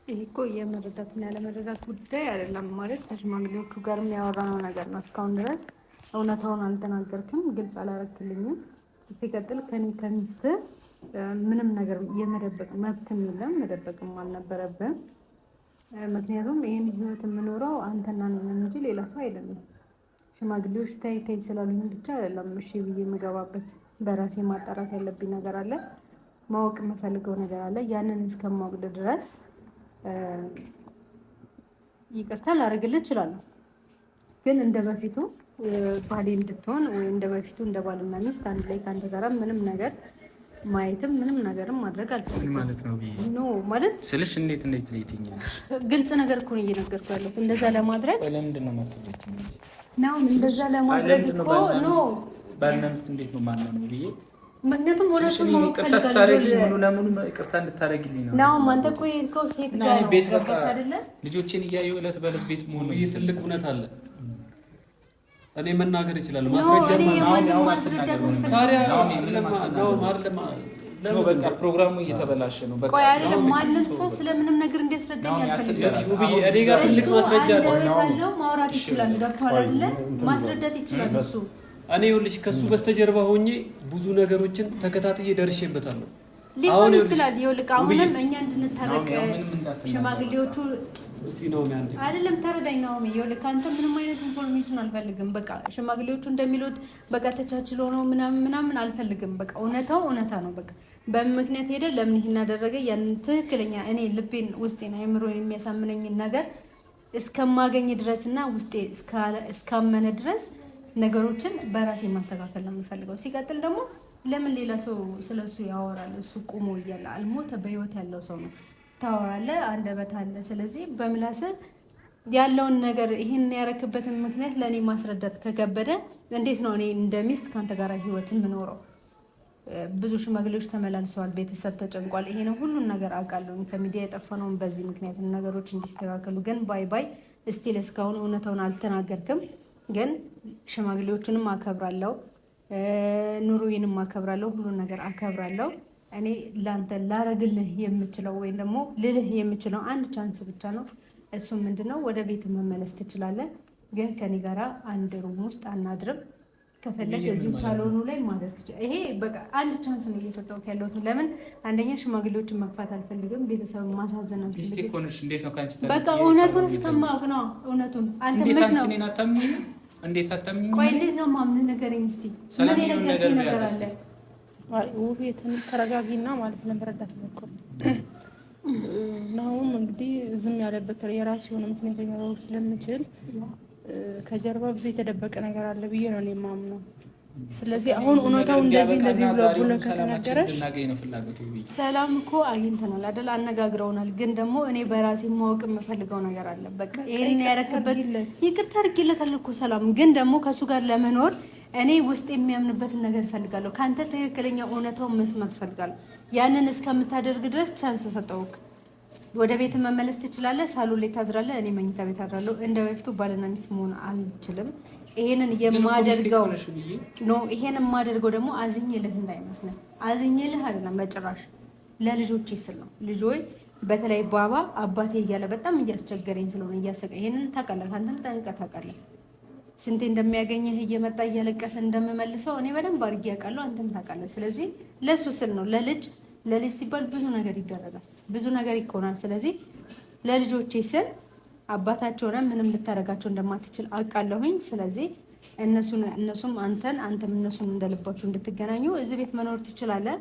ይህ እኮ የመረዳትና ያለመረዳት ጉዳይ አይደለም። ማለት ከሽማግሌዎቹ ጋር የሚያወራነው ነገር ነው። እስካሁን ድረስ እውነታውን አልተናገርክም፣ ግልጽ አላረክልኝም። ሲቀጥል ከኔ ከሚስት ምንም ነገር የመደበቅ መብትም የለም፣ መደበቅም አልነበረብን። ምክንያቱም ይህን ህይወት የምኖረው አንተና እኔ እንጂ ሌላ ሰው አይደለም። ሽማግሌዎች ታይ ታይ ስላሉኝ ብቻ አይደለም እሺ ብዬ የምገባበት። በራሴ ማጣራት ያለብኝ ነገር አለ፣ ማወቅ የምፈልገው ነገር አለ። ያንን እስከማወቅ ድረስ ይቅርታ ላደርግልህ እችላለሁ። ግን እንደ በፊቱ ባሌ እንድትሆን ወይ እንደ በፊቱ እንደ ባልና ሚስት አንድ ላይ ከአንተ ጋር ምንም ነገር ማየትም ምንም ነገርም ማድረግ አልፈልግም ማለት ነው። ኖ ማለት ስልሽ እንዴት ትለይተኛለሽ? ግልጽ ነገር እኮ ነው እየነገርኩ ያለሁት። እንደዛ ለማድረግ ለምንድን ነው የማትለይተኝ? ነው እንደዛ ለማድረግ እኮ ኖ ባልና ሚስት እንዴት ነው ማነው ነው ብዬ ምክንያቱም ሁለቱም ነው ከታስታረጊ ሙሉ ለሙሉ ይቅርታ እንድታረጊልኝ ነው። ናው አንተ እኮ የሄድከው ሴት ጋር ነው ቤት በቃ አይደለ? ልጆችን እያየሁ ዕለት በዕለት ቤት መሆኑ ይህ ትልቅ እውነት አለ። እኔ መናገር ይችላል ማስረጃ ነው። በቃ ፕሮግራሙ እየተበላሸ ነው። በቃ አይደለም ማንም ሰው ስለምንም ነገር እንዲያስረዳኝ አልፈልግም። እኔ ጋር ትልቅ ማስረጃ ነው። ማውራት ይችላል፣ ገብቶሃል አይደለ? ማስረዳት ይችላል እሱ። እኔ ይኸውልሽ ከሱ በስተጀርባ ሆኜ ብዙ ነገሮችን ተከታትዬ ደርሼበታለሁ። ሊሆን ይችላል። ይኸውልህ አሁንም እኛ እንድንታረቅ ሽማግሌዎቹ ነው አይደለም ተረዳኝ ነው። ይኸውልህ ከአንተ ምንም አይነት ኢንፎርሜሽን አልፈልግም። በቃ ሽማግሌዎቹ እንደሚሉት በቃ ተቻችሎ ነው ምናምን አልፈልግም። በቃ እውነታው እውነታ ነው። በቃ በምክንያት ሄደ ለምን ይሄን አደረገ ያን ትክክለኛ እኔ ልቤን ውስጤን አይምሮን የሚያሳምነኝ ነገር እስከማገኝ ድረስና ውስጤ እስካመነ ድረስ ነገሮችን በራሴ ማስተካከል ነው የምፈልገው። ሲቀጥል ደግሞ ለምን ሌላ ሰው ስለሱ ያወራል? እሱ ቁሞ እያለ አልሞተ በህይወት ያለው ሰው ነው። ታወራለህ፣ አንደበት አለ። ስለዚህ በምላስ ያለውን ነገር ይሄን ያረክበትን ምክንያት ለኔ ማስረዳት ከከበደ እንዴት ነው እኔ እንደሚስት ካንተ ጋር ህይወትን ምኖረው? ብዙ ሽማግሌዎች ተመላልሰዋል፣ ቤተሰብ ተጨንቋል። ይሄ ነው ሁሉን ነገር አውቃለሁ። ከሚዲያ የጠፋነውን በዚህ ምክንያት ነገሮች እንዲስተካከሉ ግን ባይ እስቲል እስካሁን እውነታውን አልተናገርክም። ግን ሽማግሌዎቹንም አከብራለሁ፣ ኑሮዬንም አከብራለሁ፣ ሁሉን ነገር አከብራለሁ። እኔ ላንተ ላረግልህ የምችለው ወይም ደግሞ ልልህ የምችለው አንድ ቻንስ ብቻ ነው። እሱም ምንድነው ወደ ቤት መመለስ ትችላለህ፣ ግን ከኔ ጋራ አንድ ሩም ውስጥ አናድርም። ከፈለክ እዚሁ ሳሎኑ ላይ ማለት ይችላል። ይሄ በቃ አንድ ቻንስ ነው እየሰጠው ያለሁት። ለምን አንደኛ ሽማግሌዎችን መግፋት አልፈልግም፣ ቤተሰብ ማሳዘን አልፈልግም። በቃ እውነቱን እስከማውቅ ነው። እውነቱን አንተ መች ነው እንዴት አታምኚኝ? ቆይ እንዴት ነው ማምን ንገረኝ እስቲ። ምን የነገርከኝ ነገር አለ? አይ ተረጋጊና ማለት ለመረዳት ሞክሩ። ናሁም እንግዲህ ዝም ያለበት የራሱ የሆነ ምክንያት ሊኖረው ስለሚችል ከጀርባ ብዙ የተደበቀ ነገር አለ ብዬ ነው እኔ የማምነው። ስለዚህ አሁን እውነታው እንደዚህ ብሎ ከተነገረሽ ሰላም እኮ አግኝተናል አይደል? አነጋግረውናል። ግን ደግሞ እኔ በራሴ ማወቅ የምፈልገው ነገር አለ። በቃ ይሄን ያረከበት ይቅርታ አድርጌለታለሁ እኮ ሰላም። ግን ደግሞ ከሱ ጋር ለመኖር እኔ ውስጥ የሚያምንበትን ነገር እፈልጋለሁ። ካንተ ትክክለኛ እውነታው መስማት እፈልጋለሁ። ያንን እስከምታደርግ ድረስ ቻንስ ሰጠውክ። ወደ ቤት መመለስ ትችላለህ። ሳሎን ላይ ታድራለህ፣ እኔ መኝታ ቤት አድራለሁ። እንደ በፊቱ ባልና ሚስት መሆን አልችልም። ይሄንን የማደርገው ደግሞ አዝኜልህ እንዳይመስልህ። አዝኜልህ አይደለም በጭራሽ፣ ለልጆቼ ስል ነው። ልጆች በተለይ ባባ አባቴ እያለ በጣም እያስቸገረኝ ስለሆነ እያሰቀኝ፣ ይሄንን ታውቃለህ፣ አንተም ጠንቀህ ታውቃለህ። ስንቴ እንደሚያገኝህ እየመጣ እያለቀሰ እንደምመልሰው እኔ በደንብ አድርጌ ያውቃለሁ፣ አንተም ታውቃለህ። ስለዚህ ለሱ ስል ነው። ለልጅ ሲባል ብዙ ነገር ይደረጋል፣ ብዙ ነገር ይኮናል። ስለዚህ ለልጆቼ ስል አባታቸው ሆነ ምንም ልታረጋቸው እንደማትችል አውቃለሁኝ። ስለዚህ እነሱም አንተም እነሱን እንደልባችሁ እንድትገናኙ እዚህ ቤት መኖር ትችላለህ፣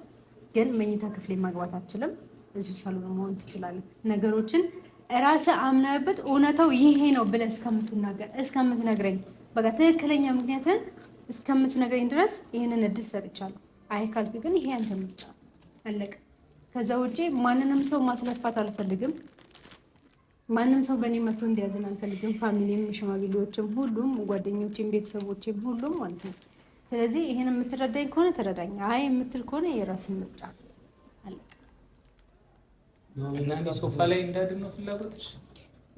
ግን መኝታ ክፍሌ ማግባት አትችልም። እዚሁ ሳሎን መሆን ትችላለህ። ነገሮችን ራስህ አምነህበት እውነታው ይሄ ነው ብለህ እስከምትነግረኝ በቃ ትክክለኛ ምክንያትን እስከምትነግረኝ ድረስ ይህንን እድል ሰጥቻለሁ። አይ ካልክ ግን ይሄ አንተ ምርጫ አለቀ። ከዛ ውጪ ማንንም ሰው ማስለፋት አልፈልግም። ማንም ሰው በእኔ መቶ እንዲያዝን አልፈልግም። ፋሚሊም፣ ሽማግሌዎችም፣ ሁሉም ጓደኞችም፣ ቤተሰቦችም ሁሉም ማለት ነው። ስለዚህ ይሄን የምትረዳኝ ከሆነ ተረዳኝ፣ አይ የምትል ከሆነ የራስን ምርጫ አለቀ። እና ሶፋ ላይ እንዳድን ነው ፍላጎትሽ?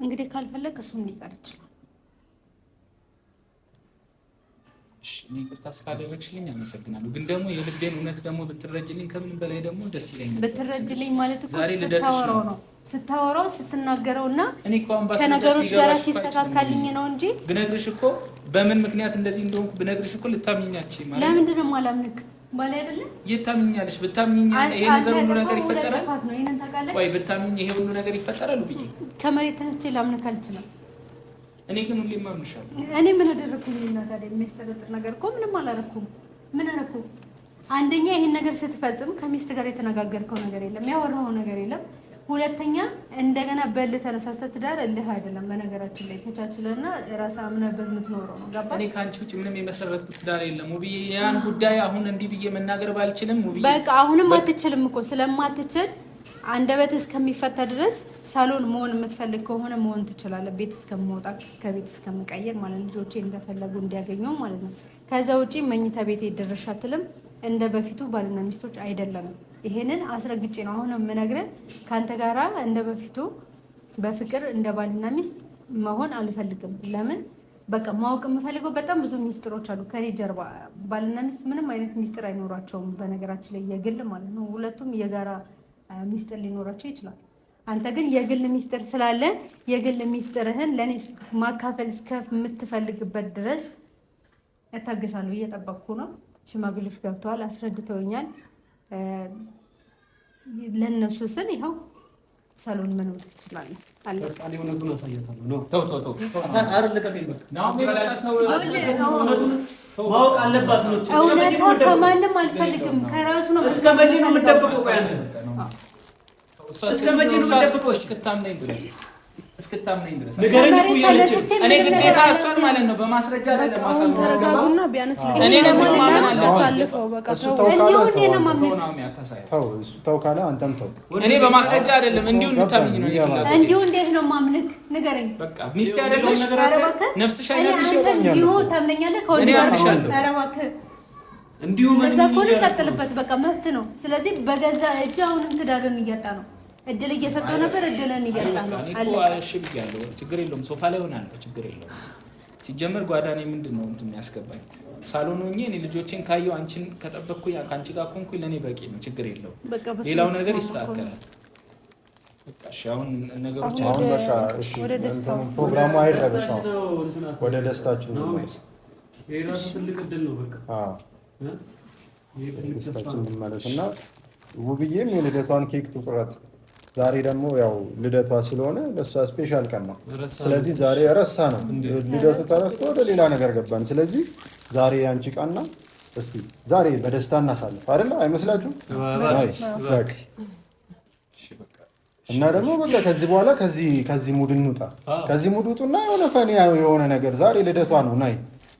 እንግዲህ ካልፈለግ እሱም ሊቀር ይችላል። እኔ ይቅርታ ስላደረግሽልኝ አመሰግናለሁ። ግን ደግሞ የልቤን እውነት ደግሞ ብትረጅልኝ ከምን በላይ ደግሞ ደስ ይለኛል። ብትረጅልኝ ማለት እኮ ስታወራው ስትናገረውና ከነገሮች ጋር ሲስተካከልኝ ነው እንጂ ብነግርሽ እኮ በምን ምክንያት እንደዚህ እንደሆንኩ ብነግርሽ እኮ ልታምኚኛች ማለት ለምንድን ነው የማላምንክ? ባለ አይደለ የታምኛለሽ? ብታምኚኝ ይሄ ነገር ሁሉ ነገር ይፈጠራል? ቆይ ብታምኚኝ ይሄ ሁሉ ነገር ይፈጠራል ብዬ ከመሬት ተነስቼ ላምንክ አልችልም። እኔ ግን ሁሌም አምንሻለሁ። እኔ ምን አደረኩኝ? እና ታዲያ የሚያስጠረጥር ነገር እኮ ምንም አላረኩም። ምን አረኩ? አንደኛ ይሄን ነገር ስትፈጽም ከሚስት ጋር የተነጋገርከው ነገር የለም፣ ያወራኸው ነገር የለም። ሁለተኛ እንደገና በል ተነሳስተህ ትዳር እልህ አይደለም። በነገራችን ላይ ተቻችለና ራስህ አምነህበት የምትኖረው ነው። ገባ? እኔ ከአንቺ ውጭ ምንም የመሰረትኩት ትዳር የለም ውብዬ። ያን ጉዳይ አሁን እንዲህ ብዬ መናገር ባልችልም ውብዬ፣ በቃ አሁንም አትችልም እኮ ስለማትችል አንደበት እስከሚፈታ ድረስ ሳሎን መሆን የምትፈልግ ከሆነ መሆን ትችላለህ። ቤት እስከምወጣ ከቤት እስከምቀየር ማለት ልጆቼ እንደፈለጉ እንዲያገኘው ማለት ነው። ከዛ ውጪ መኝታ ቤት ድርሽ አትልም። እንደ በፊቱ ባልና ሚስቶች አይደለንም። ይሄንን አስረግጬ ነው አሁን የምነግርህ። ካንተ ጋራ እንደ በፊቱ በፍቅር እንደ ባልና ሚስት መሆን አልፈልግም። ለምን? በቃ ማወቅ የምፈልገው በጣም ብዙ ሚስጥሮች አሉ ከኔ ጀርባ። ባልና ሚስት ምንም አይነት ሚስጥር አይኖራቸውም በነገራችን ላይ፣ የግል ማለት ነው። ሁለቱም የጋራ ሚስጥር ሊኖራቸው ይችላል። አንተ ግን የግል ሚስጥር ስላለ የግል ሚስጥርህን ለኔ ማካፈል እስከምትፈልግበት ድረስ እታገሳለሁ። እየጠበቅኩ ነው። ሽማግሌዎች ገብተዋል፣ አስረድተውኛል። ለነሱ ስል ይኸው ሳሎን መኖር ትችላለህ። አለ በቃ እውነቱን አሳያታለሁ ነው። ተው ማወቅ አለባት ነው። እውነታው ከማንም አልፈልግም ከራሱ ነው። እስከ መቼ ነው የምትደብቀው? ቆይ አንተ እስከ መቼ ነው የምትደብቀው? እስክታምነኝ ድረስ ንገረኝ እኮ እያለች እኔ ግዴታ እሷን ማለት ነው በማስረጃ አይደለም ማሳለፍ። ተረጋጉና ቢያንስ እኔ ለማስማማን አላሳልፈው በቃ እንዲሁ እንደ ነው ማምነው ተው ካለ አንተም ተው። እኔ በማስረጃ አይደለም እንዲሁ እንታምኝ ነው ይፈልጋል። እንዲሁ እንዴት ነው ማምንክ? ንገረኝ። በቃ ሚስት አይደለሽ ነፍስሽ አይደለሽ እንዲሁ ታምነኛለህ? ከወንድ ጋር ኧረ እባክህ እንዲሁ ምን እዛ እኮ ልቀጥልበት በቃ መብት ነው። ስለዚህ በገዛ እጅ አሁንም ትዳርን እያጣ ነው። እድል እየሰጠው ነበር፣ እድልን እያጣ ነው። አለ እሺ ብያለሁ፣ ችግር የለውም። ሶፋ ላይ ሆናለሁ፣ ችግር የለውም። ሲጀመር ጓዳኔ ምንድነው እንትን የሚያስገባኝ? ሳሎን ሆኜ እኔ ልጆቼን ካየሁ አንቺን ከጠበቅኩኝ ከአንቺ ጋር ኮንኩኝ ለኔ በቂ ነው፣ ችግር የለውም። ሌላው ነገር ይስተካከላል። በቃ እሺ አሁን ነገሮች ወደ ደስታው ፕሮግራሙ አይረበሽ። ወደ ደስታችሁ ነው ማለት ይሄ ራሱ ትልቅ እድል ነው። በቃ አዎ ደስታችን እንመለስና ውብዬም የልደቷን ኬክ ትቁረጥ። ዛሬ ደግሞ ያው ልደቷ ስለሆነ ለሷ ስፔሻል ቀን ነው። ስለዚህ ዛሬ ረሳ ነው ልደቱ ተረስቶ ወደ ሌላ ነገር ገባን። ስለዚህ ዛሬ ያንቺ ቀን ነው። እስቲ ዛሬ በደስታ እናሳልፍ አይደል? አይመስላችሁም? እና ደግሞ በቃ ከዚህ በኋላ ከዚህ ሙድ እንውጣ። ከዚህ ሙድ ውጡና የሆነ ፈኒ የሆነ ነገር ዛሬ ልደቷ ነው። ናይ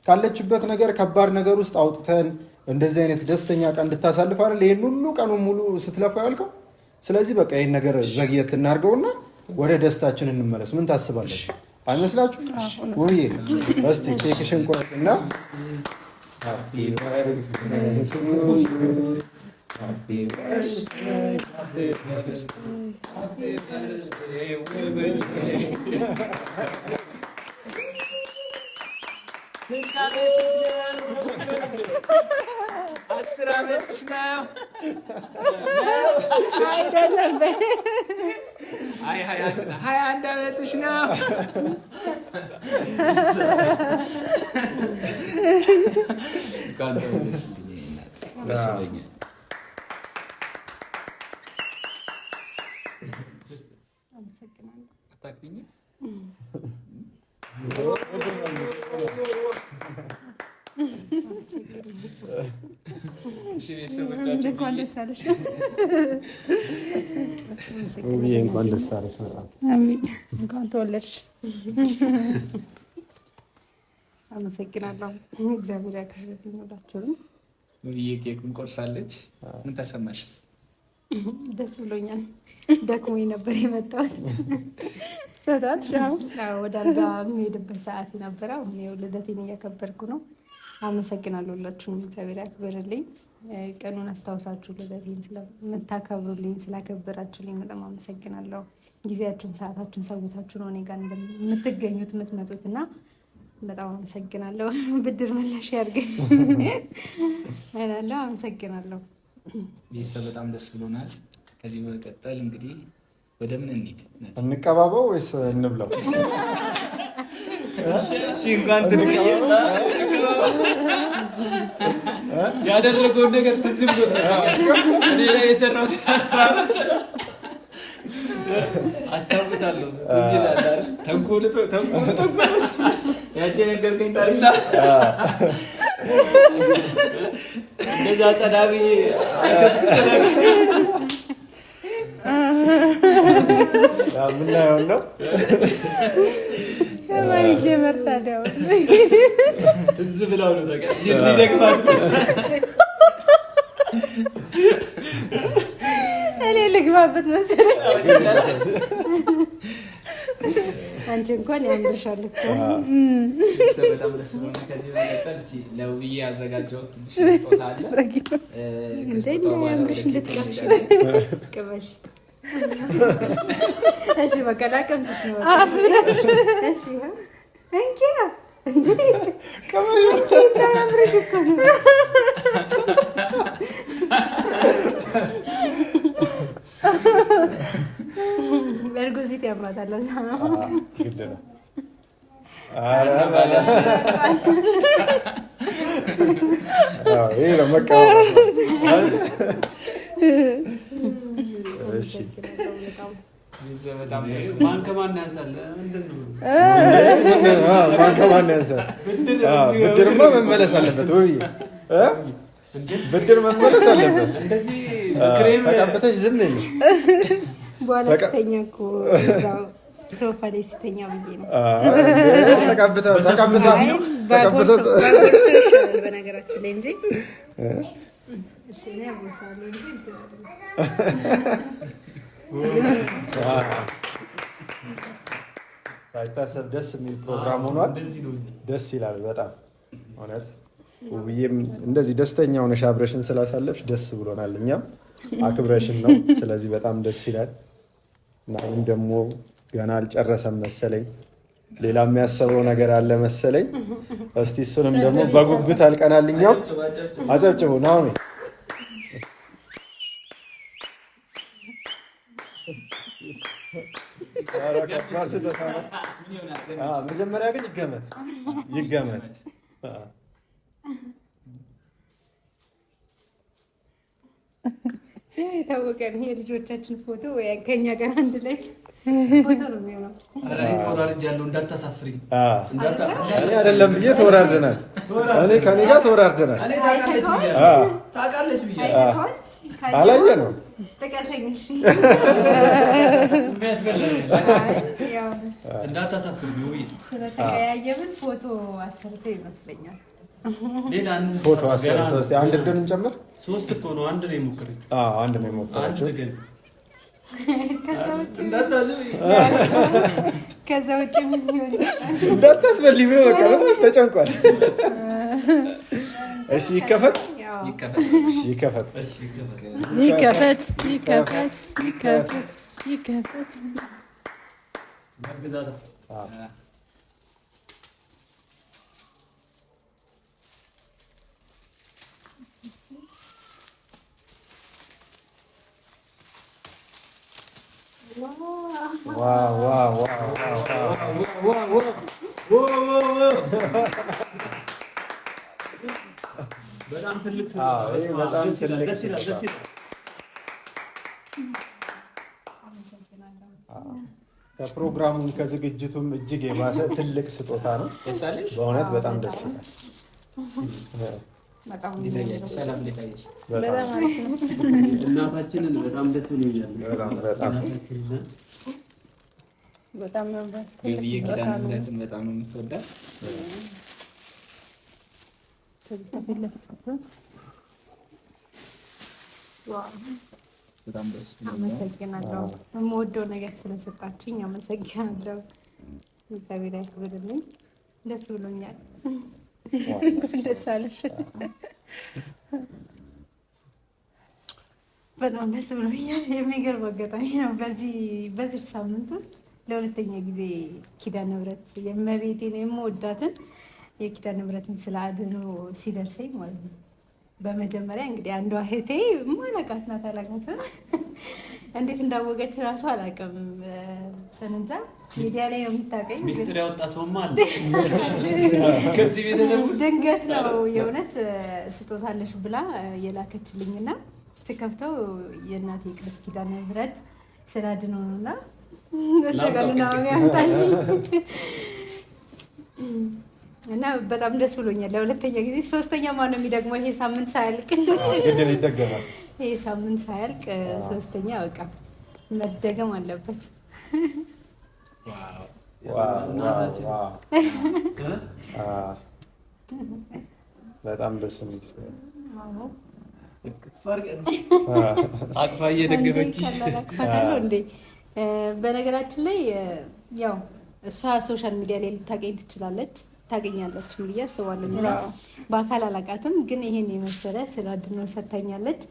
ካለችበት ነገር ከባድ ነገር ውስጥ አውጥተን እንደዚህ አይነት ደስተኛ ቀን እንድታሳልፍ አይደል ይሄን ሁሉ ቀኑን ሙሉ ስትለፋ ያልከው። ስለዚህ በቃ ይሄን ነገር ዘግየት እናድርገውና ወደ ደስታችን እንመለስ። ምን ታስባለሽ? አይመስላችሁ? ውብዬ እስቲ ኬክሽን ቆርጥና ሃፒ በርዝዴይ ቱ ዩ ሃፒ በርዝዴይ ሃፒ በርዝዴይ ሃፒ በርዝዴይ ውብዬ አስር ዓመትሽ ነው አይደለም? አይ 21 ዓመትሽ ነው። እንኳን ደስ አለሽ። እንኳን ደስ አለሽ። እንኳን ተወለድሽ። አመሰግናለሁ። እግዚአብሔር ያክብርልኝ። ሁላችሁንም ውብዬ ኬኩን ቆርሳለች። ምን ተሰማሽ? ደስ ብሎኛል። ደክሞኝ ነበር የመጣሁት። ወደ አልጋ የሚሄድበት ሰዓት ነበረ። አሁን ልደቴን እያከበርኩ ነው። አመሰግናለሁ ሁላችሁንም። እግዚአብሔር ያክብርልኝ። ቀኑን አስታውሳችሁ ልደቴን ስለምታከብሩልኝ ስላከበራችሁልኝ በጣም አመሰግናለሁ። ጊዜያችሁን ሰዓታችሁን ሰውታችሁ ነው እኔ ጋር የምትገኙት የምትመጡት እና በጣም አመሰግናለሁ። ብድር መላሽ ያድርገኝ እላለሁ። አመሰግናለሁ። ቤተሰብ በጣም ደስ ብሎናል። ከዚህ በመቀጠል እንግዲህ ወደ ምን እንሂድ? እንቀባበው ወይስ እንብለው? እንኳን ያደረገውን ነገር ትዝ ብሎት እኔ ላይ የሰራው ስራ አስታውሳለሁ። እዚህ ይላል አይደል? ተንኮል ያቺ ነገርከኝ ታሪክ እንደዛ ጸዳቢ ምናየው ነው ማሪጄ መርታዳው እዚህ ብላው ነው ታውቃ ይደግማል። እኔ ልግባበት መሰለኝ። አንቺ እንኳን ያምርሻል እኮ። በጣም ደስ ብሎኛል። ከዚህ በመቀጠል ለውብዬ ያዘጋጀሁት ትንሽ ስጦታ አለ። እንደው ያምርሽ እንድትቀምሽ ቅበሽ። እሺ በቃ ላቀምስሽ ነው። እሺ እንኪ ቅበሽ ያምርሽ እኮ ነው። በርጉዚት ያምራታል። ግድ ነው። ይሄ ነው መቀበል። እሺ ማን ከማን ያንሳል? ምንድን ነው ማን ከማን ያንሳል? ብድርማ መመለስ አለበት ወይ? ብድር መመለስ አለበት። እንደዚህ ተቀብተሽ ዝም ነው በኋላ ስተኛ እኮ እዛው ሶፋ ላይ ስተኛ ብዬ ነው። ተቀብታ በነገራችን ላይ እንጂ እሺ ነው ያቦሳሉ እንጂ ሳይታሰብ ደስ የሚል ፕሮግራም ሆኗል። ደስ ይላል በጣም እውነት። ውብዬም እንደዚህ ደስተኛ ሆነሽ አብረሽን ስላሳለፍሽ ደስ ብሎናል። እኛም አክብረሽን ነው። ስለዚህ በጣም ደስ ይላል። እና አሁን ደግሞ ገና አልጨረሰም መሰለኝ፣ ሌላ የሚያሰበው ነገር አለ መሰለኝ። እስቲ እሱንም ደግሞ በጉጉት አልቀናል። እኛም አጨብጭቡ ናሆሜ። መጀመሪያ ግን ይገመት የታወቀ ነው የልጆቻችን ፎቶ ወይ ከኛ ጋር አንድ ላይ ፎቶ ነው የሚሆነው። ተወራርጃለሁ እንዳታሳፍሪኝ። እኔ አይደለም ብዬ ተወራርደናል። እኔ ከኔ ጋር ተወራርደናል። ታውቃለች ብዬ አላየ ነው ጥቀሰኝ እንዳታሳፍሪኝ። ስለተቀያየምን ፎቶ አሰርተው ይመስለኛል። ሌላ ፎቶ አሰርተው እስኪ አንድ ግን እንጨምር። 3 እኮ ነው። አንድ ነው የሞከረችው። አንድ ነው የሞከረችው። ከዛ ውጭ ምን ይሆን እንዳታስበልኝ ብሎ በቃ በጣም ተጨንቋል። እሺ ይከፈት። በጣም ትልቅ ከፕሮግራሙም ከዝግጅቱም እጅግ የባሰ ትልቅ ስጦታ ነው። በእውነት በጣም ደስ ይላል። እናታችንን በጣም ደስ ብሎኛል። በጣም በጣም ነው የምትወዳት። አመሰግናለሁ። የምወደው ነገር ስለሰጣችሁኝ አመሰግናለሁ። እግዚአብሔር ያክብርልኝ። ደስ ብሎኛል። ደስ አለሽ? በጣም ደስ ብሎኛል። የሚገርም አጋጣሚ ነው። በዚህ ሳምንት ውስጥ ለሁለተኛ ጊዜ ኪዳነ ምሕረት የእመቤቴን የምወዳትን የኪዳነ ምሕረትን ስለ አድኖ ሲደርሰኝ ማለት ነው። በመጀመሪያ እንግዲህ አንዷ እህቴ ማለቃት ናት። አላውቃትም፣ እንዴት እንዳወቀች እራሱ አላውቅም። እንጃ ሚዲያ ላይ ነው የምታውቀኝ። ሚስጥር ያወጣ ሰውማ አለ ከዚህ ቤተሰብ ውስጥ። ድንገት ነው የእውነት ስጦታለሽ ብላ የላከችልኝና ስከፍተው የእናቴ ቅድስት ኪዳነ ምሕረት ስለ አድኖ ነውና እሰጋልና ያምጣኝ እና በጣም ደስ ብሎኛል። ለሁለተኛ ጊዜ ሶስተኛ ማን ነው የሚደግመው? ይሄ ሳምንት ሳያልቅ ግድል ይደገማል። ይሄ ሳምንት ሳያልቅ ሶስተኛ በቃ መደገም አለበት። በጣም ደስ የሚል አቅፋ እየደገፈች እንዴ። በነገራችን ላይ ያው እሷ ሶሻል ሚዲያ ላይ ልታገኝ ትችላለች፣ ታገኛለች ብዬ አስባለሁ። በአካል አላውቃትም፣ ግን ይሄን የመሰለ ስለ አድኖ ሰጥታኛለች።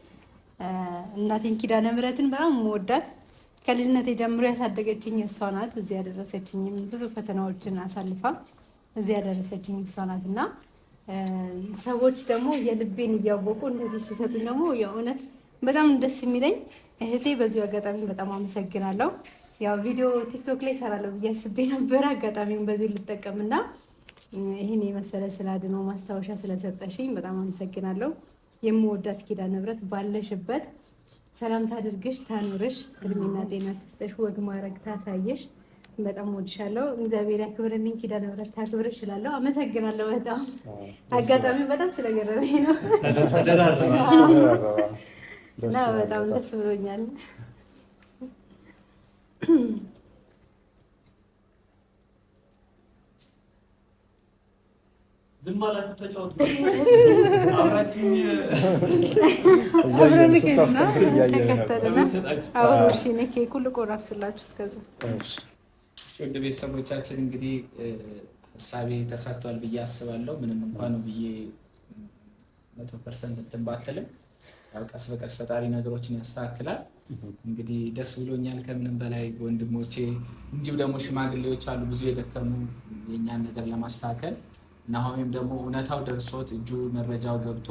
እናቴን ኪዳነ ምሕረትን በጣም የምወዳት ከልጅነቴ ጀምሮ ያሳደገችኝ እሷ ናት። እዚህ ያደረሰችኝም ብዙ ፈተናዎችን አሳልፋ እዚህ ያደረሰችኝ እሷ ናት እና ሰዎች ደግሞ የልቤን እያወቁ እንደዚህ ሲሰጡኝ ደግሞ የእውነት በጣም ደስ የሚለኝ እህቴ። በዚሁ አጋጣሚ በጣም አመሰግናለሁ። ያው ቪዲዮ ቲክቶክ ላይ እሰራለሁ ብዬ አስቤ ነበረ። አጋጣሚውን በዚሁ ልጠቀምና ይህን የመሰለ ስለ አድኖ ማስታወሻ ስለሰጠሽኝ በጣም አመሰግናለሁ። የምወዳት ኪዳነ ምሕረት ባለሽበት ሰላም ታድርግሽ፣ ታኑርሽ፣ እድሜና ጤና ትስጠሽ፣ ወግ ማድረግ ታሳየሽ። በጣም ወድሻለሁ። እግዚአብሔር ያክብርልኝ። ኪዳነ ምሕረት ታክብርሽ እላለሁ። አመሰግናለሁ። በጣም አጋጣሚ በጣም ስለገረመኝ ነው እና በጣም ደስ ብሎኛል። ዝም አላችሁ ተጫወቱ። አብራችሁኝ ሁሉ ቆራርስላችሁ እስከዛ። ውድ ቤተሰቦቻችን እንግዲህ ሀሳቤ ተሳክቷል ብዬ አስባለሁ። ምንም እንኳን ብዬ 100% እንትን ባትልም ያው ቀስ በቀስ ፈጣሪ ነገሮችን ያስተካክላል። እንግዲህ ደስ ብሎኛል ከምንም በላይ ወንድሞቼ፣ እንዲሁ ደግሞ ሽማግሌዎች አሉ ብዙ የደከሙ የእኛን ነገር ለማስተካከል እና አሁንም ደግሞ እውነታው ደርሶት እጁ መረጃው ገብቶ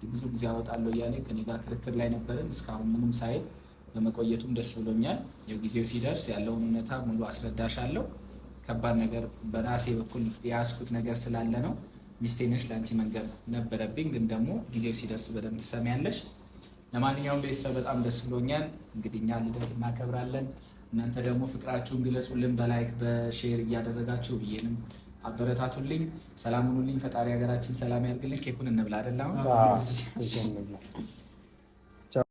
ብዙ ጊዜ አወጣለሁ እያለ ከኔ ጋር ክርክር ላይ ነበርን። እስካሁን ምንም ሳይል በመቆየቱም ደስ ብሎኛል። ጊዜው ሲደርስ ያለውን እውነታ ሙሉ አስረዳሻለሁ። ከባድ ነገር በራሴ በኩል የያዝኩት ነገር ስላለ ነው። ሚስቴ ነሽ ለአንቺ መንገር ነበረብኝ፣ ግን ደግሞ ጊዜው ሲደርስ በደንብ ትሰሚያለሽ። ለማንኛውም ቤተሰብ በጣም ደስ ብሎኛል። እንግዲህ እኛ ልደት እናከብራለን። እናንተ ደግሞ ፍቅራችሁን ግለጹልን በላይክ በሼር እያደረጋችሁ ብዬንም አበረታቱልኝ። ሰላም ሁኑልኝ። ፈጣሪ ሀገራችን ሰላም ያርግልን። ኬኩን እንብላ አይደል? አሁን